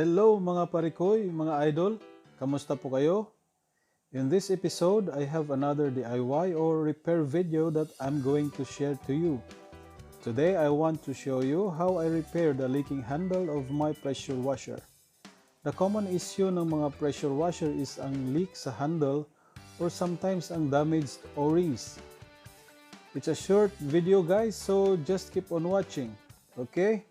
Hello mga parikoy, mga idol. Kamusta po kayo? In this episode, I have another DIY or repair video that I'm going to share to you. Today, I want to show you how I repair the leaking handle of my pressure washer. The common issue ng mga pressure washer is ang leak sa handle or sometimes ang damaged O-rings. It's a short video guys, so just keep on watching, okay?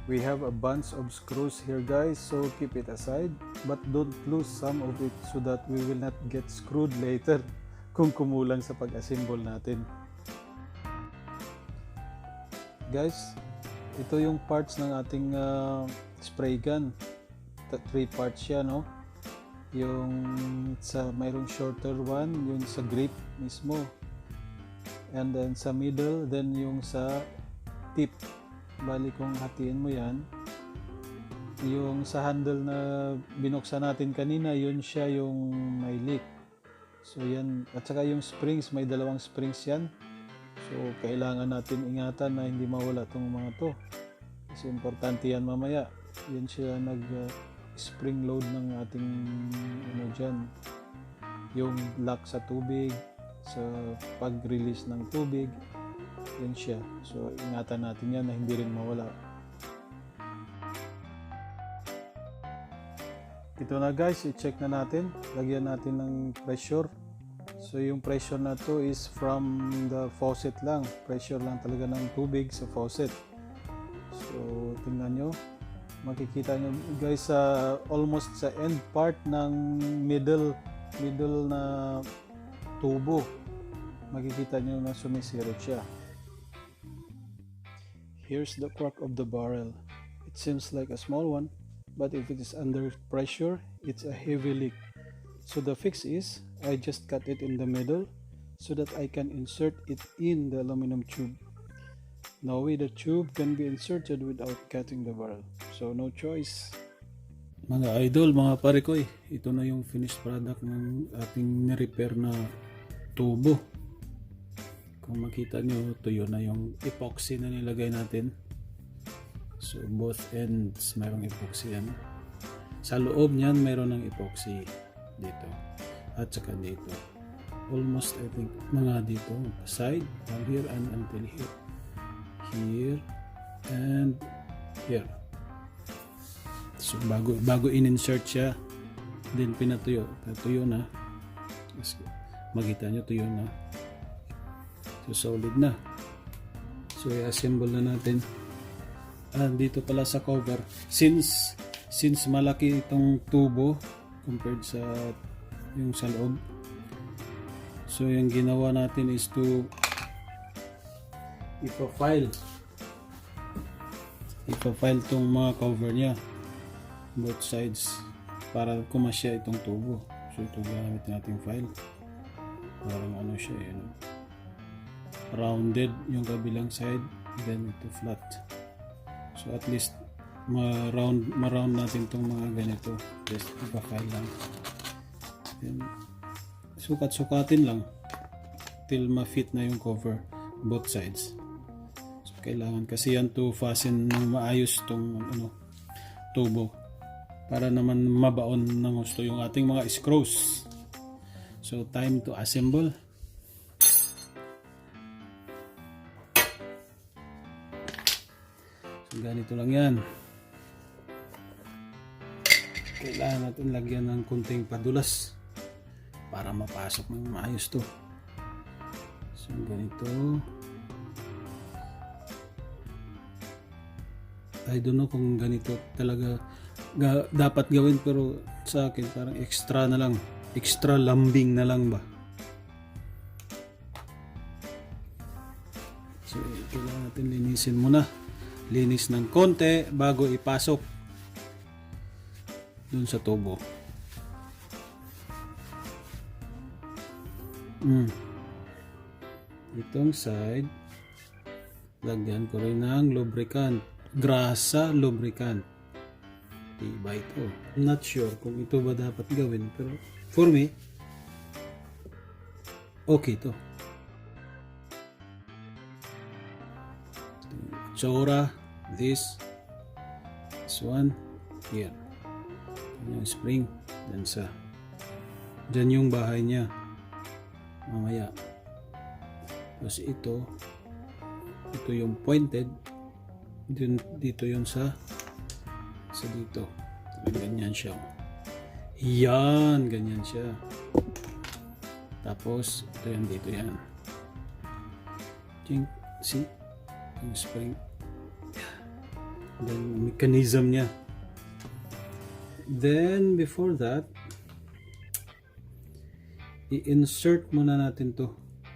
We have a bunch of screws here guys, so keep it aside, but don't lose some of it so that we will not get screwed later kung kumulang sa pag-assemble natin. Guys, ito yung parts ng ating spray gun. 3 parts siya, no? Yung sa mayroong shorter one, yung sa grip mismo. And then sa middle, then yung sa tip. Bali kung hatiin mo yan, yung sa handle na binuksan natin kanina, yun siya yung may leak. So yan, at saka yung springs, may dalawang springs yan. So kailangan natin ingatan na hindi mawala tong mga to. Kasi importante yan mamaya. Yan siya spring load ng ating ano dyan. Yung lock sa tubig, sa pag-release ng tubig. Yan siya. So, ingatan natin yan na hindi rin mawala. Ito na guys, i-check na natin. Lagyan natin ng pressure. So, yung pressure na to is from the faucet lang. Pressure lang talaga ng tubig sa faucet. So, tingnan nyo. Makikita nyo guys almost sa end part ng middle na tubo. Makikita nyo na sumisirit siya. Here's the crack of the barrel. It seems like a small one, but if it is under pressure, it's a heavy leak. So the fix is, I just cut it in the middle so that I can insert it in the aluminum tube. No way the tube can be inserted without cutting the barrel. So no choice. Mga idol, mga parikoy, ito na yung finished product ng ating nirepair na tubo. Kung makita nyo, tuyo na yung epoxy na nilagay natin. So both ends mayroong epoxy yan. Sa loob niyan mayroon ng epoxy dito at saka dito. Almost I think mga dito side, from here and until here. Here and here. So bago in-insert siya, din pinatuyo. Tuyo na. Makita nyo tuyo na. So solid na. So i-assemble na natin. Dito pala sa cover, since malaki itong tubo compared sa yung sa loob, so yung ginawa natin is to ipa-file tong mga cover niya both sides para kumasya itong tubo. So ito gamit nating file. Parang ano siya rounded yung kabilang side, then ito flat. So at least ma-round natin tong mga ganito. Just ipa-file lang. Then sukat-sukatin lang till ma-fit na yung cover both sides. So kailangan kasi yan to fasten ng maayos tong tubo para naman mabaon ng gusto yung ating mga screws. So time to assemble. Ganito lang yan. Kailangan natin lagyan ng kunting padulas para mapasok ng maayos to. So ganito. I don't know kung ganito talaga dapat gawin, pero sa akin parang extra na lang. Extra lambing na lang ba. So kailangan natin linisin muna. Linis ng konti bago ipasok dun sa tubo. Itong side, lagyan ko rin ng lubricant, grasa lubricant. matibay ito. I'm not sure kung ito ba dapat gawin, pero for me, okay to. Tsura, this one, here. Yung spring, dyan yung bahay niya. Mamaya. Tapos ito yung pointed. Dito yun sa dito. Ganyan siya. Yan, ganyan siya. Tapos, ito yan, dito yan. See? Yung spring. Then, mechanism niya. Then, before that, i-insert muna natin to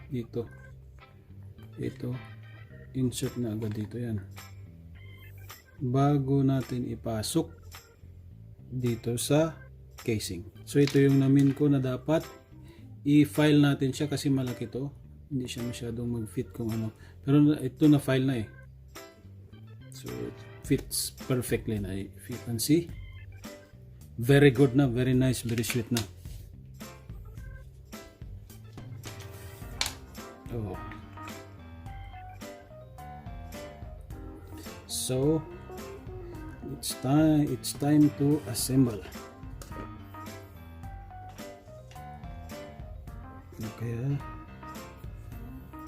dito. Ito, insert na agad dito yan. Bago natin ipasok dito sa casing. So, ito yung namin ko na dapat i-file natin siya kasi malaki to. Hindi siya masyadong mag-fit kung ano. Pero ito na file na eh. So, it fits perfectly na. If you can see, very good na, very nice, very sweet na. Oh. So, it's time to assemble. Okay.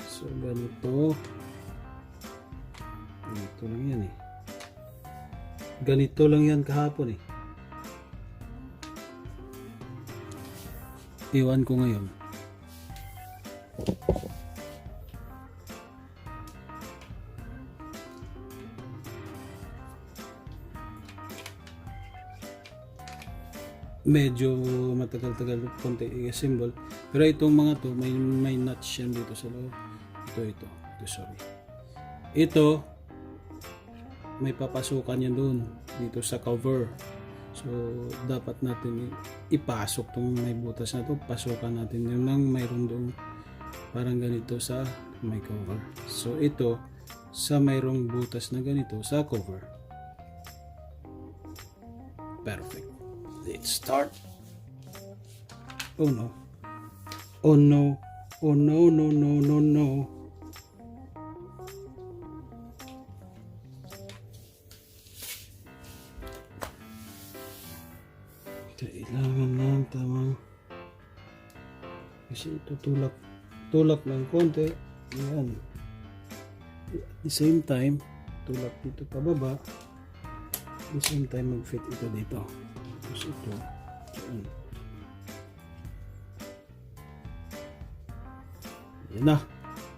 So, ganito lang yan eh. Ganito lang yan kahapon eh. Iwan ko ngayon. Medyo matagal-tagal konti i-assemble. Pero itong mga to, may nuts yan dito sa loob. Ito, sorry. Ito, may papasukan yan doon, dito sa cover. So, dapat natin ipasok itong may butas na to. Pasukan natin yun nang mayroon doon parang ganito sa may cover. So, ito, sa mayroong butas na ganito sa cover. Perfect. Let's start. Oh no. Oh no. Oh no, no, no, no, no. Kailangan ng tamang kasi ito tulak ng konti. Yan. At the same time, tulak dito pababa. At the same time, mag-fit ito dito. Tapos ito. Yan. Yan na.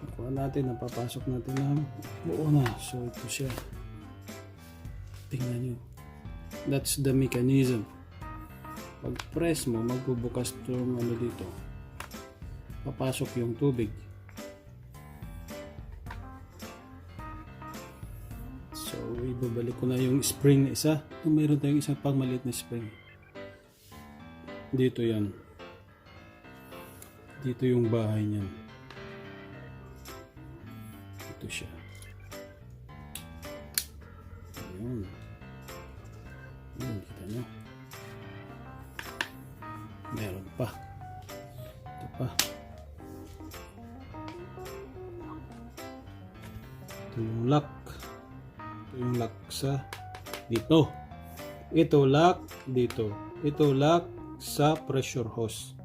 Nakuha natin. Napapasok natin ng buo na. So, ito siya. Tingnan nyo. That's the mechanism. Pag press mo, magbubukas itong ano dito. Papasok yung tubig. So, ibabalik ko na yung spring na isa. Mayroon tayong isang pang maliit na spring. Dito yan. Dito yung bahay niyan. Ito siya. Ayun. Ayun, kita nyo. Meron pa. Ito pa. Ito yung lock. Ito yung lock sa dito. Ito lock dito. Ito lock sa pressure hose.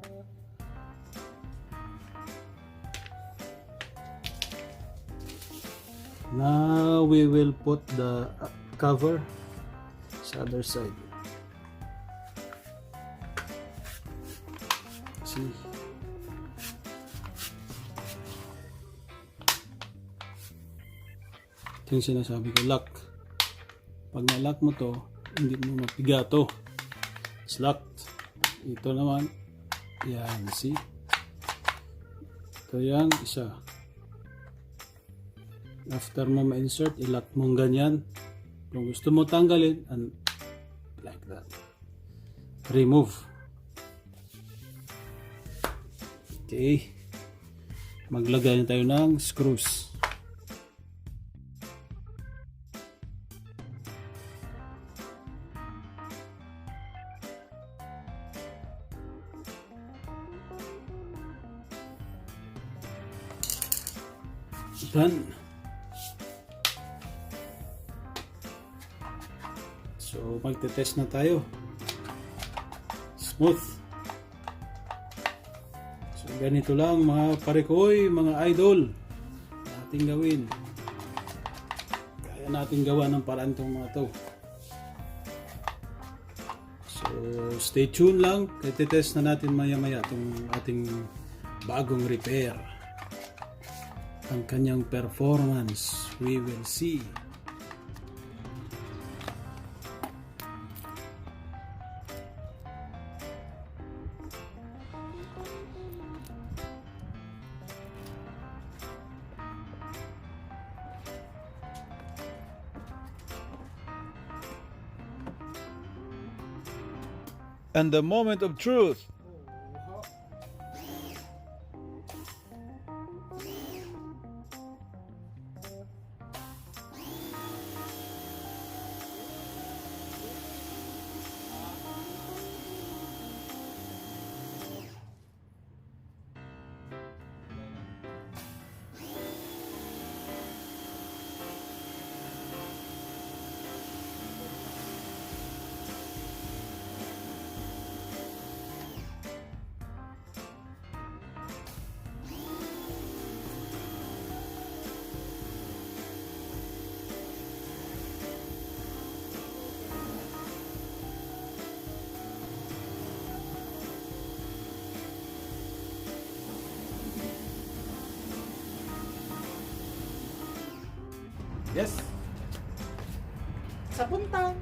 Now we will put the cover sa other side. See? Ito yung sinasabi ko, lock. Pag na-lock mo to, hindi mo mapiga to. It's locked. Ito naman, yan, see? Ito yung isa. After mo ma-insert, i-lock mong ganyan. Kung gusto mo tanggalin, and like that. Remove. Okay. Maglagay na tayo ng screws. Done. So magte-test na tayo. Smooth. So ganito lang mga parekoy, mga idol. Nating gawin. Kaya natin gawa ng paraan tong mga to. So stay tuned lang. Test na natin maya-maya itong ating bagong repair. Ang kanyang performance, we will see. And the moment of truth. Yes. Sa puntang.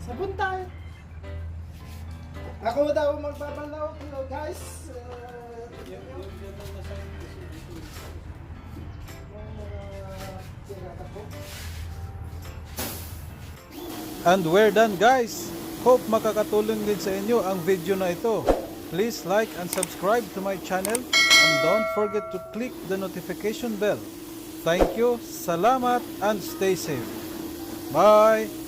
Sa puntang. Ako daw magbabalaw. Hello guys. And we're done guys. Hope makakatulong din sa inyo ang video na ito. Please like and subscribe to my channel and don't forget to click the notification bell. Thank you, salamat and stay safe. Bye!